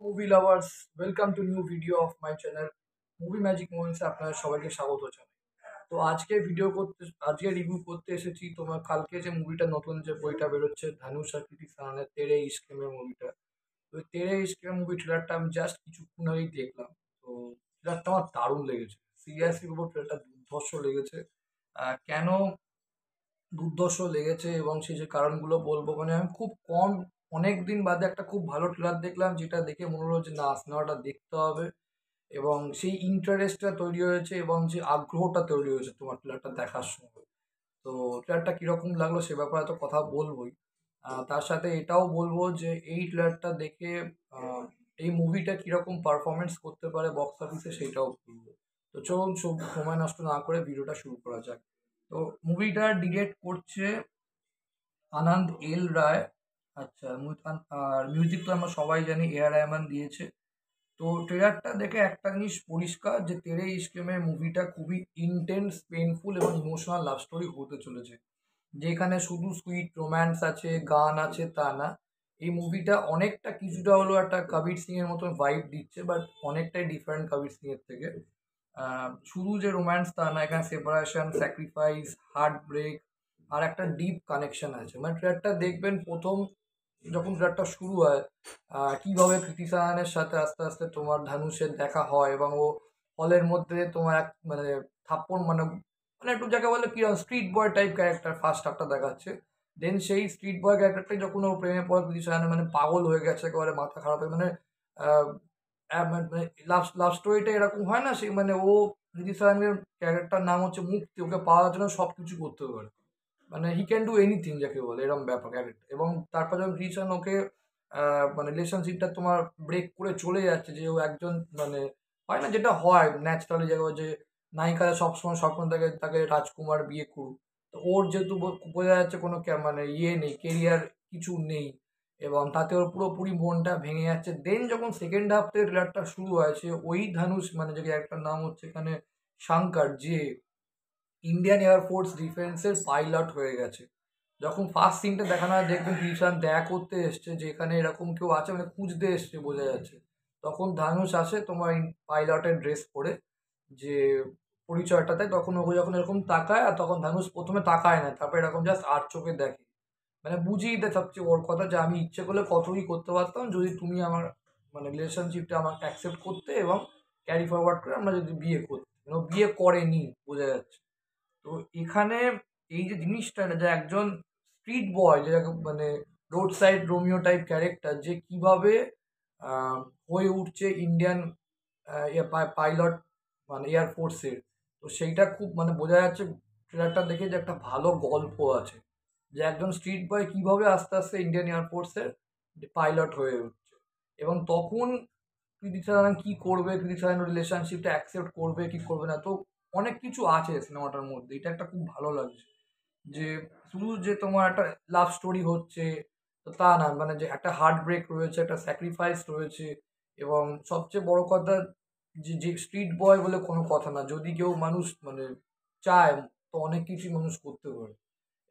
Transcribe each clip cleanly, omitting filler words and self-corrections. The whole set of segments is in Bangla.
Movie lovers, welcome to new video of my channel movie magic মোমেন্টসে আপনারা সবাইকে স্বাগত জানাই। তো আজকে রিভিউ করতে এসেছি তোমার কালকে যে মুভিটা নতুন যে বইটা বেরোচ্ছে ধানুষ আর কৃতি সাহানের তেরে ইস্কেমের মুভিটা। তো ওই তেরে ইস্কেমের মুভি ট্রেলারটা আমি জাস্ট কিছুক্ষণ আগেই দেখলাম। তো ট্রেলারটা আমার দারুণ লেগেছে, সিরিয়াসলি বলবো ট্রেলারটা দুর্ধর্ষ লেগেছে। কেন দুর্ধর্ষ লেগেছে এবং সেই যে কারণগুলো বলবো, মানে আমি খুব কম অনেক দিন বাদে একটা খুব ভালো ট্রেলার দেখলাম, যেটা দেখে মনে হলো যে না, সিনেমাটা দেখতে হবে। এবং সেই ইন্টারেস্টটা তৈরি হয়েছে এবং যে আগ্রহটা তৈরি হয়েছে তোমার ট্রেলারটা দেখার সময়। তো ট্রেলারটা কিরকম লাগলো সে ব্যাপারে তো কথা বলবোই। তার সাথে এটাও বলবো যে এই ট্রেলারটা দেখে আহ, এই মুভিটা কিরকম পারফরমেন্স করতে পারে বক্স অফিসে সেটাও বলবো। তো চলুন সময় নষ্ট না করে ভিডিওটা শুরু করা যাক। তো মুভিটা ডিরেক্ট করছে আনন্দ এল রায়। আচ্ছা, আর মিউজিক তো আমরা সবাই জানি A R রহমান দিয়েছে। তো ট্রেলারটা দেখে একটা জিনিস পরিষ্কার যে তেরে ইস্কেমের মুভিটা খুবই ইন্টেন্স, পেইনফুল এবং ইমোশনাল লাভ স্টোরি হতে চলেছে, যেখানে শুধু সুইট রোম্যান্স আছে, গান আছে তা না। এই মুভিটা অনেকটা কিছুটা হলো একটা কবির সিং এর মতন ভাইব দিচ্ছে, বাট অনেকটাই ডিফারেন্ট কবির সিং এর থেকে। শুধু যে রোম্যান্স তা না, এখানে সেপারেশন, স্যাক্রিফাইস, হার্ট ব্রেক আর একটা ডিপ কানেকশন আছে। মানে ট্রেলারটা দেখবেন প্রথম যখন ট্রেলারটা শুরু হয়, কিভাবে কৃতি সাহানের সাথে আস্তে আস্তে তোমার ধানুষের দেখা হয় এবং ও হলের মধ্যে তোমার এক মানে থাপ্পড় মানে মানে একটু যাকে বলে কি স্ট্রিট বয় টাইপ ক্যারেক্টার ফার্স্ট হাফটা দেখাচ্ছে। দেন সেই স্ট্রিট বয় ক্যারেক্টারটাই যখন ও প্রেমে পড়ে কৃতি সাহানের, মানে পাগল হয়ে গেছে একেবারে, মাথা খারাপ হয়ে মানে আহ, মানে লাভ লাভ স্টোরিটা এরকম হয় না, সেই মানে ও কৃতি সাহানের ক্যারেক্টার নাম হচ্ছে মুক্তি, ওকে পাওয়ার জন্য সবকিছু করতে পারে। মানে হি ক্যান ডু এনিথিং যাকে বলে, এরকম ব্যাপার ক্যারেক্টার। এবং তারপর যখন রিচান ওকে মানে রিলেশনশিপটা তোমার ব্রেক করে চলে যাচ্ছে, যে ও একজন মানে হয় না যেটা হয় ন্যাচারালি জায়গা, যে নায়িকারা সবসময় স্বপ্ন থাকে তাকে রাজকুমার বিয়ে করুক। তো ওর যেহেতু বোঝা যাচ্ছে কোনো মানে ইয়ে নেই, কেরিয়ার কিছু নেই, এবং তাতে ওর পুরোপুরি মনটা ভেঙে যাচ্ছে। দেন যখন সেকেন্ড হাফ থেকে ট্রেলারটা শুরু হয়, সে ওই ধানুষ মানে যে ক্যারেক্টার নাম হচ্ছে এখানে শাঙ্কার, যে ইন্ডিয়ান এয়ারফোর্স ডিফেন্সের পাইলট হয়ে গেছে। যখন ফার্স্ট সিনটা দেখানো হয় দেখবেন কৃষাণ দেখা করতে এসছে, যে এখানে এরকম কেউ আছে, মানে খুঁজতে এসছে বোঝা যাচ্ছে। তখন ধানুষ আসে তোমার পাইলটের ড্রেস পরে, যে পরিচয়টা দেয়। তখন ও যখন এরকম তাকায়, আর তখন ধানুষ প্রথমে তাকায় না, তারপর এরকম জাস্ট আর চোখে দেখে, মানে বুঝিয়ে দেয় সবচেয়ে ওর কথা, যে আমি ইচ্ছে করলে কতই করতে পারতাম যদি তুমি আমার মানে রিলেশনশিপটা আমাকে অ্যাকসেপ্ট করতে এবং ক্যারি ফরওয়ার্ড করে আমরা যদি বিয়ে করতে। মানে ও বিয়ে করেনি বোঝা যাচ্ছে। তো এখানে এই যে জিনিসটা না, যে একজন স্ট্রিট বয়, যে মানে road side Romeo type character, যে কিভাবে আহ, হয়ে উঠছে ইন্ডিয়ান পাইলট মানে এয়ারফোর্সের। তো সেইটা খুব মানে বোঝা যাচ্ছে ট্রেলারটা দেখে যে একটা ভালো গল্প আছে, যে একজন স্ট্রিট বয় কিভাবে আস্তে আস্তে ইন্ডিয়ান এয়ারফোর্সের পাইলট হয়ে উঠছে। এবং তখন কৃতি সাহান কি করবে, কৃতি সাহান রিলেশনশিপটা অ্যাকসেপ্ট করবে কি করবে না। তো অনেক কিছু আছে সিনেমাটার মধ্যে, এটা একটা খুব ভালো লাগছে। যে শুধু যে তোমার একটা লাভ স্টোরি হচ্ছে তো তা না, মানে যে একটা হার্ট ব্রেক রয়েছে, একটা স্যাক্রিফাইস রয়েছে। এবং সবচেয়ে বড় কথা, যে যে স্ট্রিট বয় বলে কোনো কথা না, যদি কেউ মানুষ মানে চায় তো অনেক কিছুই মানুষ করতে পারে।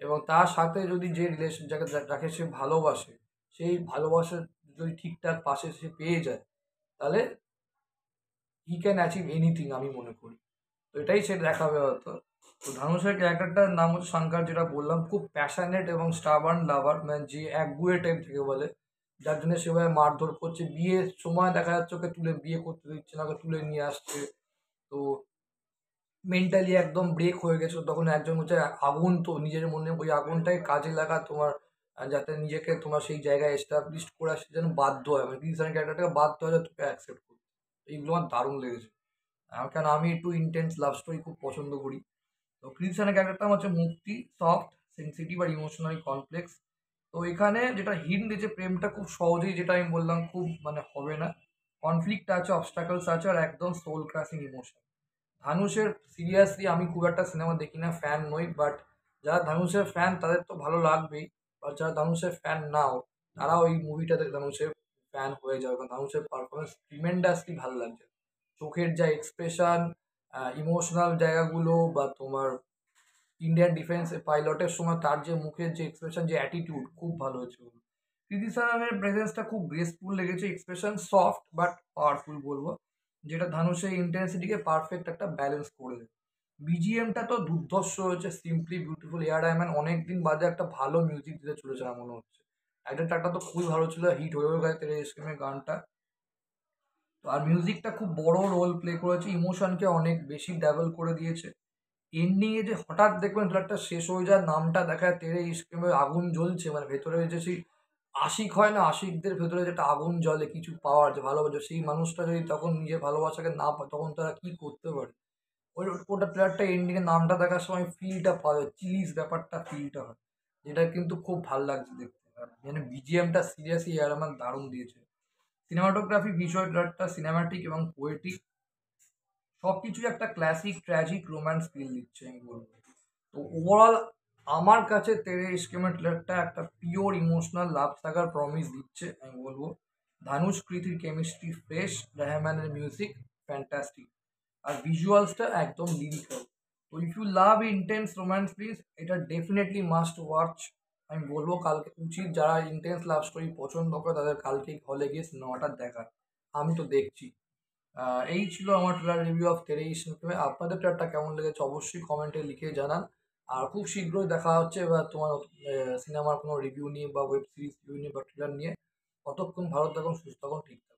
এবং তার সাথে যদি যে রিলেশন যাকে যাকে সে ভালোবাসে, সেই ভালোবাসা যদি ঠিকঠাক পাশে সে পেয়ে যায়, তাহলে হি ক্যান অ্যাচিভ এনিথিং আমি মনে করি। তো এটাই সে দেখাবে হয়তো। তো ধানুষের ক্যারেক্টারটার নাম হচ্ছে শঙ্কর, যেটা বললাম, খুব প্যাশনেট এবং স্টাবার্ন লাভার, মানে যে একগুয়ে টাইপ থেকে বলে, যার জন্য সেভাবে মারধর করছে। বিয়ের সময় দেখা যাচ্ছে ওকে তুলে বিয়ে করতে দিচ্ছে না, ওকে তুলে নিয়ে আসছে। তো মেন্টালি একদম ব্রেক হয়ে গেছে। তখন একজন হচ্ছে আগুন, তো নিজের মনে ওই আগুনটাই কাজে লাগা তোমার, যাতে নিজেকে তোমার সেই জায়গায় এস্টাবলিশ করে আসতে যেন বাধ্য হয়, মানে ক্রিস্টান ক্যারেক্টারটাকে বাধ্য হয় যে তোকে অ্যাকসেপ্ট করতে। এইগুলো আমার দারুণ লেগেছে। কারণ আমি একটু ইন্টেন্স লাভ স্টোরি খুব পছন্দ করি। তো ক্রিস্টানের ক্যারেক্টারটা আমার হচ্ছে মুক্তি, সফট, সেন্সিটিভ আর ইমোশনালি কমপ্লেক্স। তো এখানে যেটা হিন্ট দিয়েছে, প্রেমটা খুব সহজেই, যেটা আমি বললাম, খুব মানে হবে না। কনফ্লিক্ট আছে, অবস্টাকলস আছে, আর একদম সোল ক্রাশিং ইমোশন। ধানুষের সিরিয়াসলি আমি খুব একটা সিনেমা দেখি না, ফ্যান নই, বাট যারা ধানুষের ফ্যান তাদের তো ভালো লাগবেই। বা যারা ধানুষের ফ্যান নাও, তারাও এই মুভিটাতে ধানুষের ফ্যান হয়ে যাবে, কারণ ধানুষের পারফরমেন্স ট্রিমেন্ডাসলি ভালো লাগছে। চোখের যা এক্সপ্রেশন, ইমোশনাল জায়গাগুলো, বা তোমার ইন্ডিয়ান ডিফেন্স পাইলটের সময় তার যে মুখের যে এক্সপ্রেশন, যে অ্যাটিটিউড, খুব ভালো হয়েছে ওগুলো। কৃতি সাননের প্রেজেন্সটা খুব গ্রেসফুল লেগেছে, এক্সপ্রেশন সফট বাট পাওয়ারফুল বলবো, যেটা ধানুষের ইন্টেন্সিটিকে পারফেক্ট একটা ব্যালেন্স করে দেয়। বিজিএমটা তো দুর্ধর্ষ হয়েছে, সিম্পলি বিউটিফুল। এআর রহমান অনেকদিন বাদে একটা ভালো মিউজিক দিতে চলেছে আমার মনে হচ্ছে। একটা ট্র্যাকটা তো খুবই ভালো ছিল, হিট হয়েও গেছে তেরে ইশকের গানটা। তো আর মিউজিকটা খুব বড় রোল প্লে করেছে, ইমোশনকে অনেক বেশি ডেভেল করে দিয়েছে। এন্ডিং এ যে হঠাৎ দেখবেন ট্রেলারটা শেষ হয়ে যায়, নামটা দেখায় তেরে ইশকে মে, আগুন জ্বলছে, মানে ভেতরে যে সেই আশিক হয় না, আশিকদের ভেতরে যেটা আগুন জ্বলে কিছু পাওয়ার, যে ভালোবাসা, সেই মানুষটা যদি তখন নিজের ভালোবাসাকে না পায় তখন তারা কি করতে পারে। ওই ওটা ট্রেলারটা এন্ডিং এ নামটা দেখার সময় ফিলটা পাওয়া যায়, চিলিজ ব্যাপারটা ফিলটা হয়, যেটা কিন্তু খুব ভাল লাগছে দেখতে। আর মানে বিজিএমটা সিরিয়াসলি আর আমার দারুণ দিয়েছে। সিনেমাটোগ্রাফি, ভিজুয়াল আর্টটা সিনেমাটিক এবং পোয়েটিক, সবকিছুই একটা ক্লাসিক ট্র্যাজিক রোম্যান্স ফিল দিচ্ছে আমি বলবো। তো ওভারঅল আমার কাছে তেরে ইশকে মে ট্রেলারটা একটা pure emotional love saga promise দিচ্ছে আমি বলবো। ধানুষ কৃতির কেমিস্ট্রি ফ্রেশ, রহমানের মিউজিক ফ্যান্টাস্টিক, আর ভিজুয়ালসটা একদম লিরিক্যাল। তো if you love intense romance please, এটা ডেফিনেটলি মাস্ট ওয়াচ আমি বলবো। কালকে উচিত, যারা ইন্টেন্স লাভ স্টোরি পছন্দ করে তাদের কালকে হলে গিয়ে সিনেমাটা দেখা। আমি তো দেখছি। এই ছিল আমার ট্রেলার রিভিউ অফ তেরে ইশক মে। আপনাদের ট্রেলারটা কেমন লেগেছে অবশ্যই কমেন্টে লিখে জানান। আর খুব শীঘ্রই দেখা হচ্ছে বা তোমার সিনেমার কোনো রিভিউ নিয়ে বা ওয়েব সিরিজ রিভিউ নিয়ে বা ট্রেলার নিয়ে। ততক্ষণ ভালো থাকুন, সুস্থ থাকুন, ঠিক থাকুন।